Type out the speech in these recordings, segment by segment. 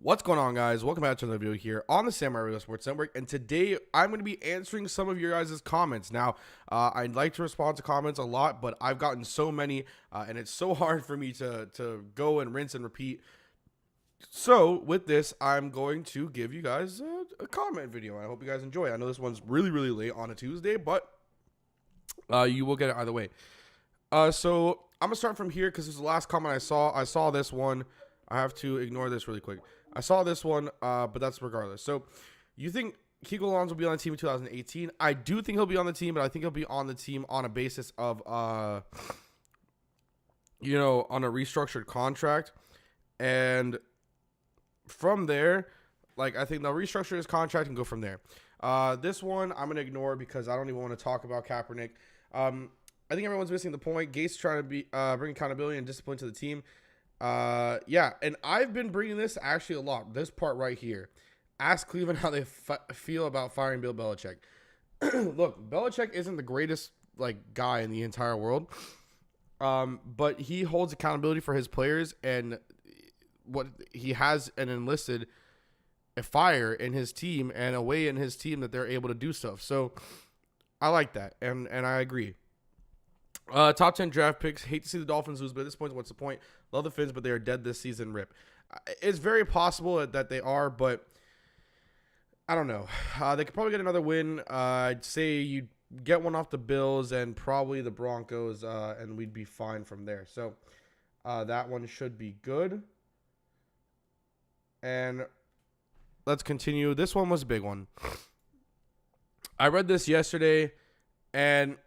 What's going on, guys? Welcome back to another video here on the Samurai Radio Sports Network, and today I'm going to be answering some of your guys' comments. Now, I'd like to respond to comments a lot, but I've gotten so many, and it's so hard for me to go and rinse and repeat. So, with this, I'm going to give you guys a comment video, and I hope you guys enjoy it. I know this one's really late on a Tuesday, but you will get it either way. So, I'm going to start from here because this is the last comment I saw. I saw this one. I have to ignore this really quick. I saw this one, but that's regardless. So, you think Kiko Alonso will be on the team in 2018? I do think he'll be on the team, but I think he'll be on the team on a basis of, on a restructured contract. And from there, I think they'll restructure his contract and go from there. This one, I'm going to ignore because I don't even want to talk about Kaepernick. I think everyone's missing the point. Gates trying to bring accountability and discipline to the team. Yeah, and I've been bringing this actually a lot. This part right here. Ask Cleveland how they feel about firing Bill Belichick. Look, Belichick isn't the greatest guy in the entire world, but he holds accountability for his players, and what he has an enlisted a fire in his team and a way in his team that they're able to do stuff. So I like that, and I agree. Top 10 draft picks. Hate to see the Dolphins lose, but at this point, what's the point? Love the Fins, but they are dead this season. Rip. It's very possible that they are, but I don't know. They could probably get another win. I'd say you'd get one off the Bills and probably the Broncos, and we'd be fine from there. So that one should be good. And let's continue. This one was a big one. I read this yesterday, and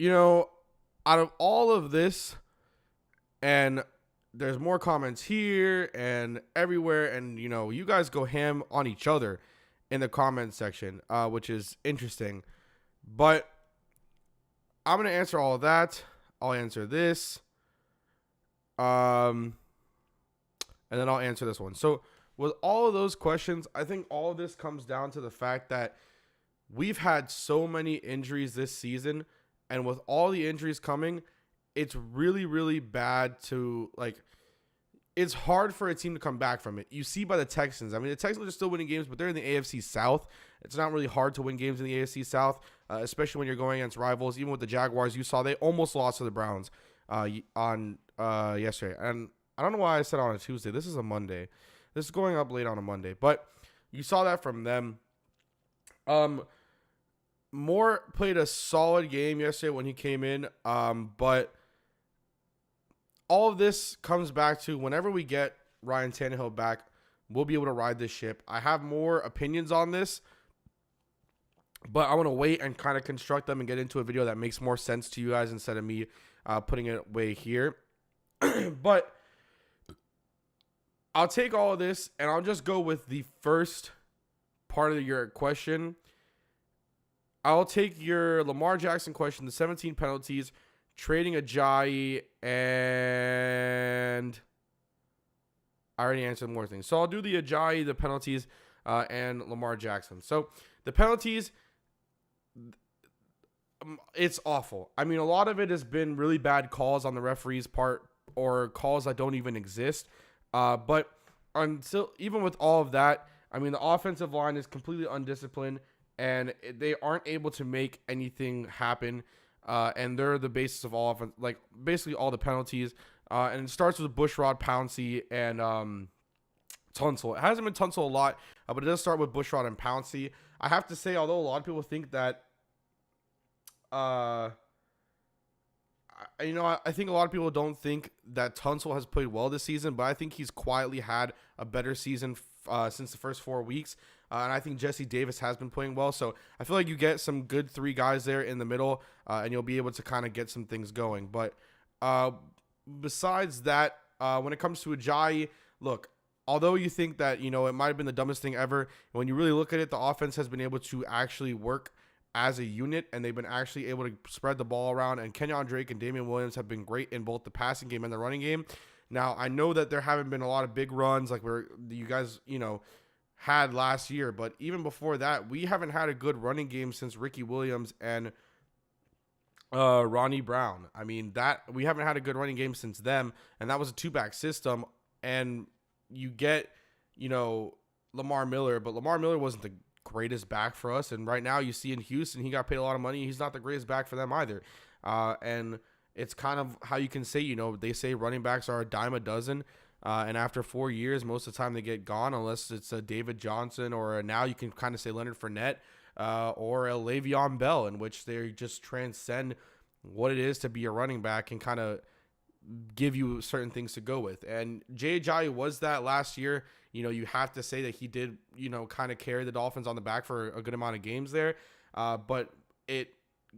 out of all of this, and there's more comments here and everywhere, and, you guys go ham on each other in the comment section, which is interesting. But I'm going to answer all of that. I'll answer this. And then I'll answer this one. So with all of those questions, I think all of this comes down to the fact that we've had so many injuries this season. And with all the injuries coming, it's really bad to, it's hard for a team to come back from it. You see by the Texans. I mean, the Texans are still winning games, but they're in the AFC South. It's not really hard to win games in the AFC South, especially when you're going against rivals. Even with the Jaguars, you saw they almost lost to the Browns on yesterday. And I don't know why I said on a Tuesday. This is a Monday. This is going up late on a Monday. But you saw that from them. Moore played a solid game yesterday when he came in, but all of this comes back to whenever we get Ryan Tannehill back, we'll be able to ride this ship. I have more opinions on this, but I want to wait and kind of construct them and get into a video that makes more sense to you guys instead of me putting it away here. But I'll take all of this, and I'll just go with the first part of your question. I'll take your Lamar Jackson question, the 17 penalties, trading Ajayi, and I already answered more things. So I'll do the Ajayi, the penalties, and Lamar Jackson. So the penalties, it's awful. I mean, a lot of it has been really bad calls on the referee's part or calls that don't even exist. But even with all of that, I mean, the offensive line is completely undisciplined, and they aren't able to make anything happen, and they're the basis of all offense, basically all the penalties. And it starts with Bushrod, Pouncey, and Tunsil. It hasn't been Tunsil a lot, but it does start with Bushrod and Pouncey. I have to say, although a lot of people think that, I think a lot of people don't think that Tunsil has played well this season, but I think he's quietly had a better season since the first 4 weeks. And I think Jesse Davis has been playing well. So I feel like you get some good three guys there in the middle, and you'll be able to kind of get some things going. But besides that, when it comes to Ajayi, look, although you think that, it might have been the dumbest thing ever, when you really look at it, the offense has been able to actually work as a unit, and they've been actually able to spread the ball around. And Kenyon Drake and Damian Williams have been great in both the passing game and the running game. Now, I know that there haven't been a lot of big runs where you guys, had last year, but even before that, we haven't had a good running game since Ricky Williams and Ronnie Brown. I mean, that we haven't had a good running game since them, and that was a two-back system. And you get you know, Lamar Miller, but Lamar Miller wasn't the greatest back for us. And right now you see in Houston, he got paid a lot of money. He's not the greatest back for them either. And it's kind of how you can say, you know, they say running backs are a dime a dozen. And after 4 years, most of the time they get gone, unless it's a David Johnson or now you can kind of say Leonard Fournette or a Le'Veon Bell, in which they just transcend what it is to be a running back and kind of give you certain things to go with. And Jay Ajayi was that last year. You know, you have to say that he did, you know, kind of carry the Dolphins on the back for a good amount of games there. But it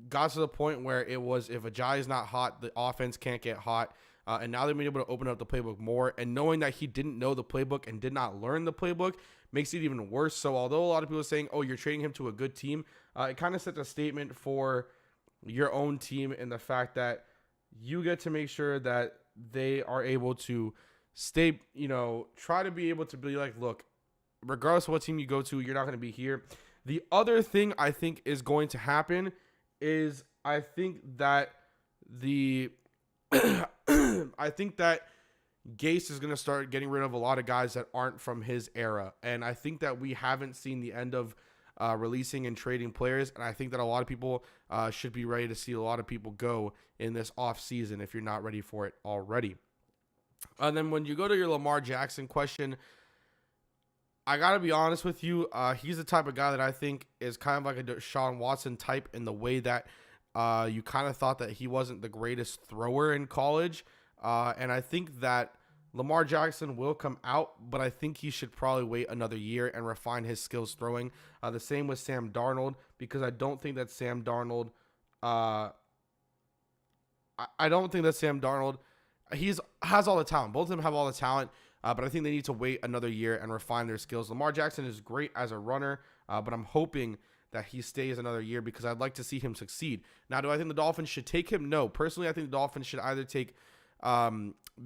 got to the point where it was, if Ajayi is not hot, the offense can't get hot. And now they've been able to open up the playbook more. And knowing that he didn't know the playbook and did not learn the playbook makes it even worse. So although a lot of people are saying, oh, you're trading him to a good team, it kind of sets a statement for your own team in the fact that you get to make sure that they are able to stay, you know, try to be able to be like, look, regardless of what team you go to, you're not going to be here. The other thing I think is going to happen is I think that I think that Gase is going to start getting rid of a lot of guys that aren't from his era. And I think that we haven't seen the end of releasing and trading players. And I think that a lot of people should be ready to see a lot of people go in this off season if you're not ready for it already. And then when you go to your Lamar Jackson question, I got to be honest with you. He's the type of guy that I think is kind of like a Deshaun Watson type in the way that you kind of thought that he wasn't the greatest thrower in college. And I think that Lamar Jackson will come out, but I think he should probably wait another year and refine his skills throwing. The same with Sam Darnold, because I don't think that Sam Darnold, I don't think that Sam Darnold, has all the talent. Both of them have all the talent, but I think they need to wait another year and refine their skills. Lamar Jackson is great as a runner, but I'm hoping that he stays another year because I'd like to see him succeed. Now, do I think the Dolphins should take him? No. Personally, I think the Dolphins should either take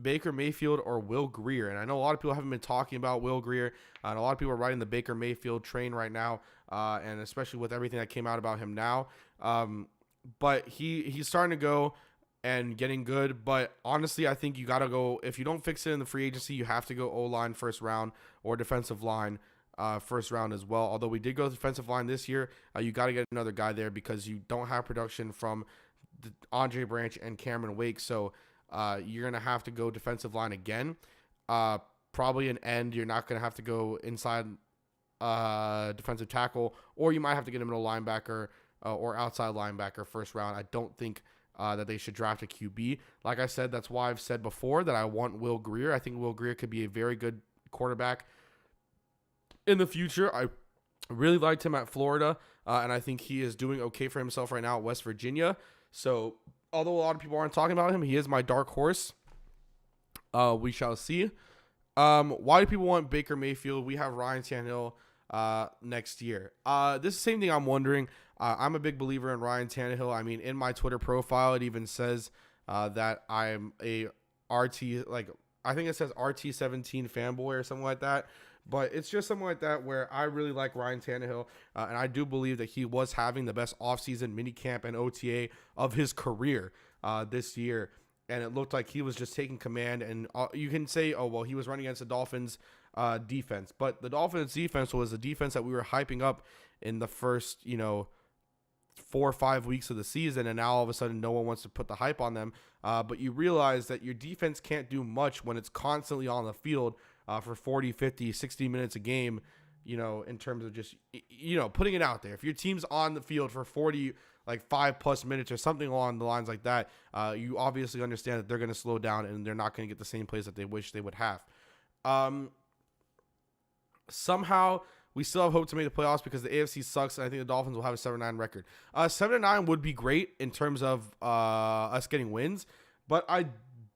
Baker Mayfield or Will Grier. And I know a lot of people haven't been talking about Will Grier, and a lot of people are riding the Baker Mayfield train right now, and especially with everything that came out about him now. But he's starting to go and getting good. But honestly, I think you got to go, if you don't fix it in the free agency, you have to go O-line first round or defensive line first round as well. Although we did go defensive line this year, you got to get another guy there because you don't have production from Andre Branch and Cameron Wake. So you're going to have to go defensive line again. Probably an end. You're not going to have to go inside defensive tackle, or you might have to get a middle linebacker or outside linebacker first round. I don't think that they should draft a QB. Like I said, that's why I've said before that I want Will Grier. I think Will Grier could be a very good quarterback in the future. I really liked him at Florida, and I think he is doing okay for himself right now at West Virginia. So although a lot of people aren't talking about him, he is my dark horse. We shall see. Why do people want Baker Mayfield? We have Ryan Tannehill next year. This is the same thing I'm wondering. I'm a big believer in Ryan Tannehill. I mean, in my Twitter profile, it even says that I'm a RT, like I think it says RT17 fanboy or something like that. But it's just something like that where I really like Ryan Tannehill, and I do believe that he was having the best offseason minicamp and OTA of his career this year. And it looked like he was just taking command. And you can say, oh, well, he was running against the Dolphins defense. But the Dolphins defense was the defense that we were hyping up in the first, 4 or 5 weeks of the season. And now all of a sudden no one wants to put the hype on them. But you realize that your defense can't do much when it's constantly on the field for 40, 50, 60 minutes a game, in terms of just, putting it out there. If your team's on the field for 40, like 5+ minutes or something along the lines like that, you obviously understand that they're going to slow down and they're not going to get the same plays that they wish they would have. Somehow we still have hope to make the playoffs because the AFC sucks, and I think the Dolphins will have a 7-9 record. 7-9 would be great in terms of us getting wins, but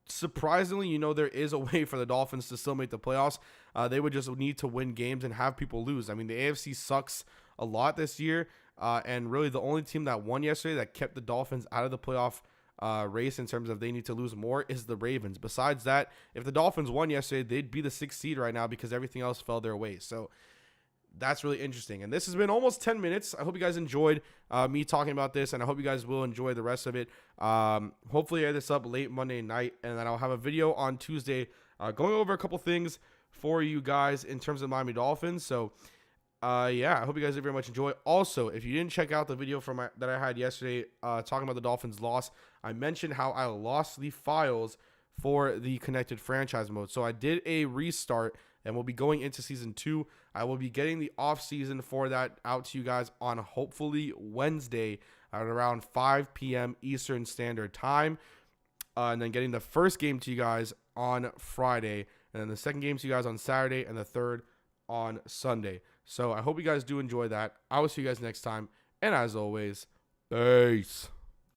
surprisingly, there is a way for the Dolphins to still make the playoffs. They would just need to win games and have people lose. I mean, the AFC sucks a lot this year, and really the only team that won yesterday that kept the Dolphins out of the playoff race in terms of they need to lose more is the Ravens. Besides that, if the Dolphins won yesterday, they'd be the 6th seed right now because everything else fell their way. So that's really interesting. And this has been almost 10 minutes. I hope you guys enjoyed me talking about this, and I hope you guys will enjoy the rest of it. Hopefully I get this up late Monday night, and then I'll have a video on Tuesday going over a couple things for you guys in terms of Miami Dolphins. So, yeah, I hope you guys did very much enjoy. Also, if you didn't check out the video that I had yesterday talking about the Dolphins' loss, I mentioned how I lost the files for the connected franchise mode. So I did a restart, and we'll be going into season 2. I will be getting the off season for that out to you guys on hopefully Wednesday at around 5 p.m. Eastern Standard Time. And then getting the first game to you guys on Friday, and then the second game to you guys on Saturday, and the third on Sunday. So I hope you guys do enjoy that. I will see you guys next time. And as always, peace.